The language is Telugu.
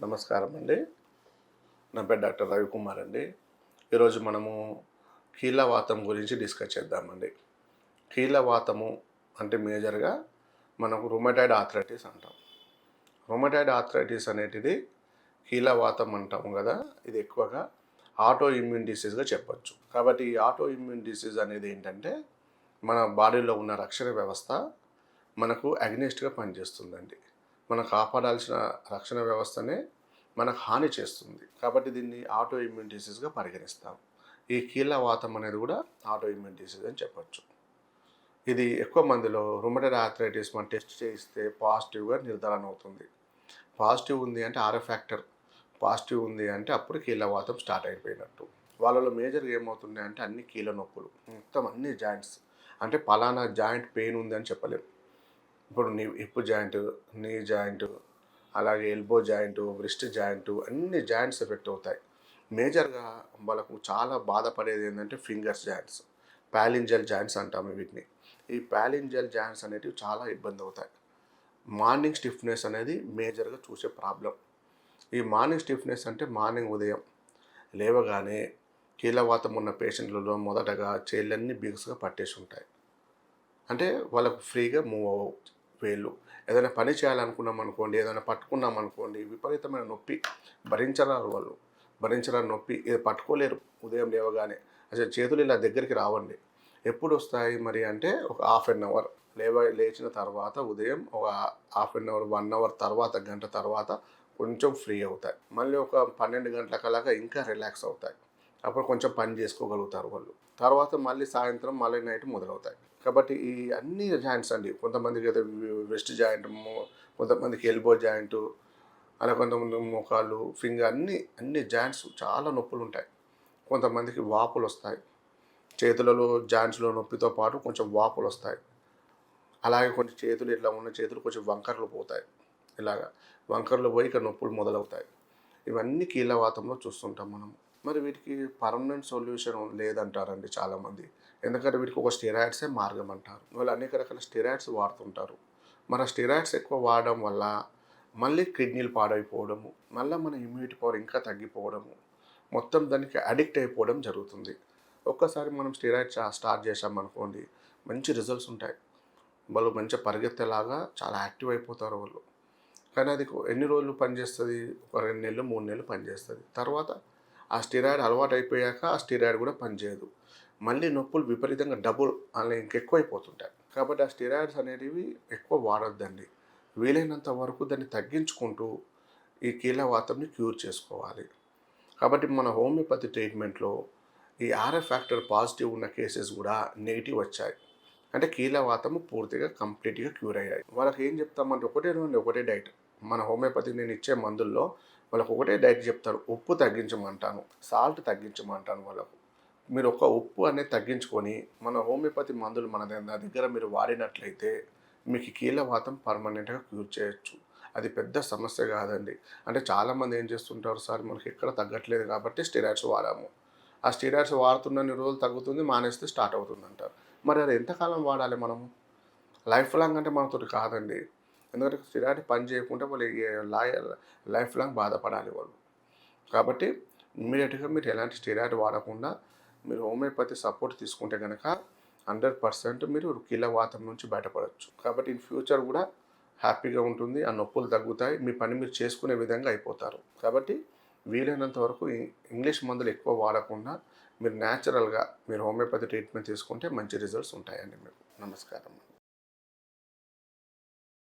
నమస్కారం అండి. నా పేరు డాక్టర్ రవికుమార్ అండి. ఈరోజు మనము కీళ్ళవాతం గురించి డిస్కస్ చేద్దామండి. కీళ్ళవాతము అంటే మేజర్గా మనకు రుమటాయిడ్ ఆర్థరైటిస్ అంటాం. రుమటాయిడ్ ఆర్థరైటిస్ అనేటిది కీళ్ళవాతం అంటాము కదా, ఇది ఎక్కువగా ఆటో ఇమ్యూన్ డిసీజ్గా చెప్పొచ్చు. కాబట్టి ఈ ఆటో ఇమ్యూన్ డిసీజ్ అనేది ఏంటంటే మన బాడీలో ఉన్న రక్షణ వ్యవస్థ మనకు అగ్నిస్ట్గా పనిచేస్తుందండి. మనం కాపాడాల్సిన రక్షణ వ్యవస్థనే మనకు హాని చేస్తుంది. కాబట్టి దీన్ని ఆటో ఇమ్యూన్ డిసీజ్గా పరిగణిస్తాం. ఈ కీళ్ళవాతం అనేది కూడా ఆటో ఇమ్యూన్ డిసీజ్ అని చెప్పొచ్చు. ఇది ఎక్కువ మందిలో రుమటైడ్ ఆర్థరైటిస్ మనం టెస్ట్ చేయిస్తే పాజిటివ్గా నిర్ధారణ అవుతుంది. పాజిటివ్ ఉంది అంటే ఆర్ఎఫ్ ఫ్యాక్టర్ పాజిటివ్ ఉంది అంటే అప్పుడు కీళ్ళవాతం స్టార్ట్ అయిపోయినట్టు. వాళ్ళలో మేజర్గా ఏమవుతుంది అంటే అన్ని కీళ్ళ నొప్పులు, మొత్తం అన్ని జాయింట్స్, అంటే పలానా జాయింట్ పెయిన్ ఉంది అని చెప్పలేము. ఇప్పుడు నీ హిప్ జాయింట్, నీ జాయింట్, అలాగే ఎల్బో జాయింట్, వ్రిస్ట్ జాయింట్, అన్ని జాయింట్స్ ఎఫెక్ట్ అవుతాయి. మేజర్గా వాళ్ళకు చాలా బాధపడేది ఏంటంటే ఫింగర్స్ జాయింట్స్, ప్యాలింజల్ జాయింట్స్ అంటాము వీటిని. ఈ ప్యాలింజల్ జాయింట్స్ అనేటివి చాలా ఇబ్బంది అవుతాయి. మార్నింగ్ స్టిఫ్నెస్ అనేది మేజర్గా చూసే ప్రాబ్లం. ఈ మార్నింగ్ స్టిఫ్నెస్ అంటే మార్నింగ్ ఉదయం లేవగానే కీళ్ళవాతం ఉన్న పేషెంట్లలో మొదటగా చేళ్ళన్నీ బిగుసుగా పట్టేసి ఉంటాయి. అంటే వాళ్ళకు ఫ్రీగా మూవ్ వేళ్ళు ఏదైనా పని చేయాలనుకున్నాం అనుకోండి, ఏదైనా పట్టుకున్నాం అనుకోండి, విపరీతమైన నొప్పి భరించరారు వాళ్ళు. భరించరాని నొప్పి, ఇది పట్టుకోలేరు. ఉదయం లేవగానే అసలు చేతులు ఇలా దగ్గరికి రావండి. ఎప్పుడు వస్తాయి మరి అంటే ఒక హాఫ్ అన్ అవర్ లేచిన తర్వాత ఉదయం ఒక హాఫ్ అన్ అవర్ 1 అవర్ తర్వాత, గంట తర్వాత కొంచెం ఫ్రీ అవుతాయి. మళ్ళీ ఒక 12 గంటలకలాగా ఇంకా రిలాక్స్ అవుతాయి. అప్పుడు కొంచెం పని చేసుకోగలుగుతారు వాళ్ళు. తర్వాత మళ్ళీ సాయంత్రం మళ్ళీ నైట్ మొదలవుతాయి. కాబట్టి ఈ అన్ని జాయింట్స్ అండి, కొంతమందికి అయితే వెస్ట్ జాయింట్, కొంతమందికి ఎల్బో జాయింట్, అలా కొంతమంది మోకాళ్ళు, ఫింగర్, అన్ని జాయింట్స్ చాలా నొప్పులు ఉంటాయి. కొంతమందికి వాపులు వస్తాయి. చేతులలో జాయింట్స్లో నొప్పితో పాటు కొంచెం వాపులు వస్తాయి. అలాగే కొంచెం చేతులు ఇట్లా ఉన్న చేతులు కొంచెం వంకర్లు పోతాయి. ఇలాగా వంకర్లు పోయి ఇక్కడ నొప్పులు మొదలవుతాయి. ఇవన్నీ కీళ్ళవాతంలో చూస్తుంటాం మనం. మరి వీటికి పర్మనెంట్ సొల్యూషన్ లేదంటారండి చాలామంది. ఎందుకంటే వీటికి ఒక స్టెరాయిడ్సే మార్గం అంటారు. వాళ్ళు అనేక రకాల స్టెరాయిడ్స్ వాడుతుంటారు. మన స్టెరాయిడ్స్ ఎక్కువ వాడడం వల్ల మళ్ళీ కిడ్నీలు పాడైపోవడము, మళ్ళీ మన ఇమ్యూనిటీ పవర్ ఇంకా తగ్గిపోవడము, మొత్తం దానికి అడిక్ట్ అయిపోవడం జరుగుతుంది. ఒక్కసారి మనం స్టెరాయిడ్స్ స్టార్ట్ చేసామనుకోండి, మంచి రిజల్ట్స్ ఉంటాయి. వాళ్ళు మంచిగా పరిగెత్తేలాగా చాలా యాక్టివ్ అయిపోతారు వాళ్ళు. కానీ అది ఎన్ని రోజులు పనిచేస్తుంది? ఒక 2 నెలలు 3 నెలలు పనిచేస్తుంది. తర్వాత ఆ స్టెరాయిడ్ అలవాటు అయిపోయాక ఆ స్టెరాయిడ్ కూడా పనిచేయదు. మళ్ళీ నొప్పులు విపరీతంగా డబుల్ అలా ఇంకెక్కువైపోతుంటాయి. కాబట్టి ఆ స్టెరాయిడ్స్ అనేటివి ఎక్కువ వాడొద్దండి. వీలైనంత వరకు దాన్ని తగ్గించుకుంటూ ఈ కీళ్ళవాతంని క్యూర్ చేసుకోవాలి. కాబట్టి మన హోమియోపతి ట్రీట్మెంట్లో ఈ ఆర్ఎఫ్ ఫ్యాక్టర్ పాజిటివ్ ఉన్న కేసెస్ కూడా నెగిటివ్ వచ్చాయి. అంటే కీళ్ళవాతము పూర్తిగా కంప్లీట్గా క్యూర్ అయ్యాయి. వాళ్ళకి ఏం చెప్తామంటే ఒకటే డైట్. మన హోమియోపతి నేను ఇచ్చే మందుల్లో వాళ్ళకు ఒకటే డైట్ చెప్తారు. ఉప్పు తగ్గించమంటాను, సాల్ట్ తగ్గించమంటాను వాళ్ళకు. మీరు ఒక ఉప్పు అనేది తగ్గించుకొని మన హోమియోపతి మందులు నా దగ్గర మీరు వాడినట్లయితే మీకు కీళ్ళవాతం పర్మనెంట్గా క్యూర్ చేయొచ్చు. అది పెద్ద సమస్య కాదండి. అంటే చాలామంది ఏం చేస్తుంటారు, సార్ మనకి ఎక్కడ తగ్గట్లేదు కాబట్టి స్టెరాయిడ్స్ వాడాము. ఆ స్టెరాయిడ్స్ వాడుతున్నన్ని రోజులు తగ్గుతుంది, మానేస్తే స్టార్ట్ అవుతుంది అంటారు. మరి అది ఎంతకాలం వాడాలి మనము? లైఫ్ లాంగ్ అంటే మనతోటి కాదండి. ఎందుకంటే స్టెరాయిడ్ పని చేయకుంటే వాళ్ళు లైఫ్ లాంగ్ బాధపడాలి వాళ్ళు. కాబట్టి ఇమ్మీడియట్గా మీరు ఎలాంటి స్టెరాయిడ్ వాడకుండా మీరు హోమియోపతి సపోర్ట్ తీసుకుంటే కనుక 100% మీరు కీళ్ళవాతం నుంచి బయటపడవచ్చు. కాబట్టి ఇన్ ఫ్యూచర్ కూడా హ్యాపీగా ఉంటుంది. ఆ నొప్పులు తగ్గుతాయి. మీ పని మీరు చేసుకునే విధంగా అయిపోతారు. కాబట్టి వీలైనంత వరకు ఇంగ్లీష్ మందులు ఎక్కువ వాడకుండా మీరు న్యాచురల్గా మీరు హోమియోపతి ట్రీట్మెంట్ తీసుకుంటే మంచి రిజల్ట్స్ ఉంటాయండి మీకు. నమస్కారం.